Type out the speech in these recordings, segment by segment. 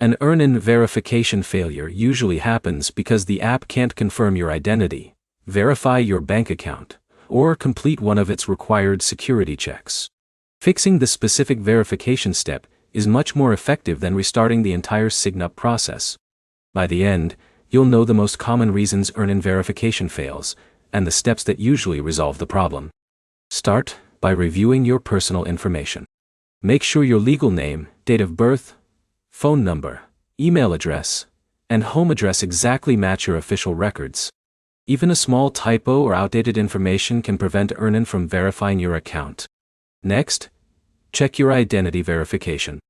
An Earnin verification failure usually happens because the app can't confirm your identity, verify your bank account, or complete one of its required security checks. Fixing the specific verification step is much more effective than restarting the entire sign-up process. By the end, you'll know the most common reasons Earnin verification fails, and the steps that usually resolve the problem. Start by reviewing your personal information. Make sure your legal name, date of birth, phone number, email address, and home address exactly match your official records. Even a small typo or outdated information can prevent Earnin from verifying your account. Next, check your identity verification.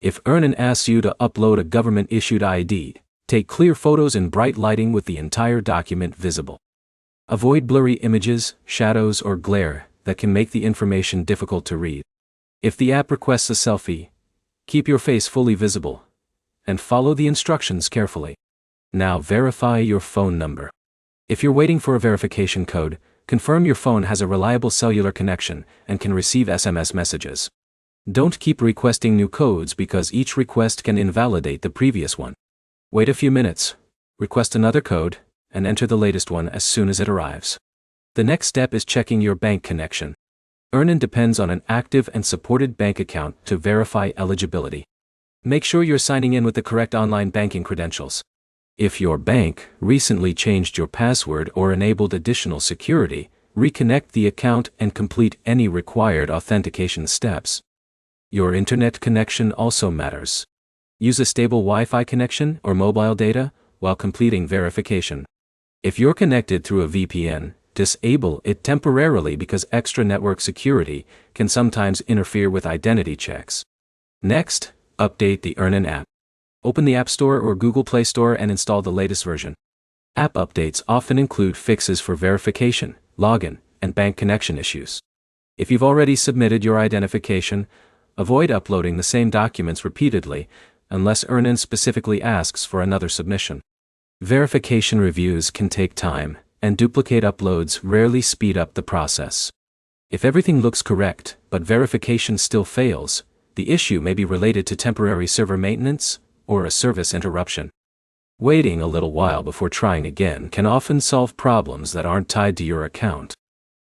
If Earnin asks you to upload a government-issued ID, take clear photos in bright lighting with the entire document visible. Avoid blurry images, shadows, or glare that can make the information difficult to read. If the app requests a selfie, keep your face fully visible, and follow the instructions carefully. Now verify your phone number. If you're waiting for a verification code, confirm your phone has a reliable cellular connection and can receive SMS messages. Don't keep requesting new codes because each request can invalidate the previous one. Wait a few minutes, request another code, and enter the latest one as soon as it arrives. The next step is checking your bank connection. Earnin depends on an active and supported bank account to verify eligibility. Make sure you're signing in with the correct online banking credentials. If your bank recently changed your password or enabled additional security, reconnect the account and complete any required authentication steps. Your internet connection also matters. Use a stable Wi-Fi connection or mobile data while completing verification. If you're connected through a VPN, disable it temporarily because extra network security can sometimes interfere with identity checks. Next, update the Earnin app. Open the App Store or Google Play Store and install the latest version. App updates often include fixes for verification, login, and bank connection issues. If you've already submitted your identification, avoid uploading the same documents repeatedly unless Earnin specifically asks for another submission. Verification reviews can take time, and duplicate uploads rarely speed up the process. If everything looks correct, but verification still fails, the issue may be related to temporary server maintenance or a service interruption. Waiting a little while before trying again can often solve problems that aren't tied to your account.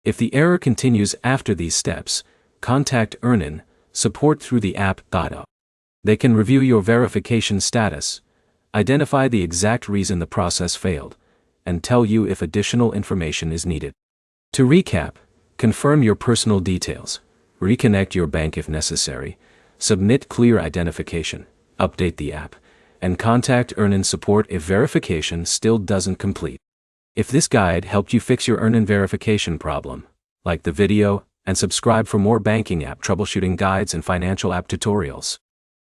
If the error continues after these steps, contact Earnin support through the app. They can review your verification status, identify the exact reason the process failed, and tell you if additional information is needed. To recap, confirm your personal details, reconnect your bank if necessary, submit clear identification, update the app, and contact Earnin support if verification still doesn't complete. If this guide helped you fix your Earnin verification problem, like the video and subscribe for more banking app troubleshooting guides and financial app tutorials.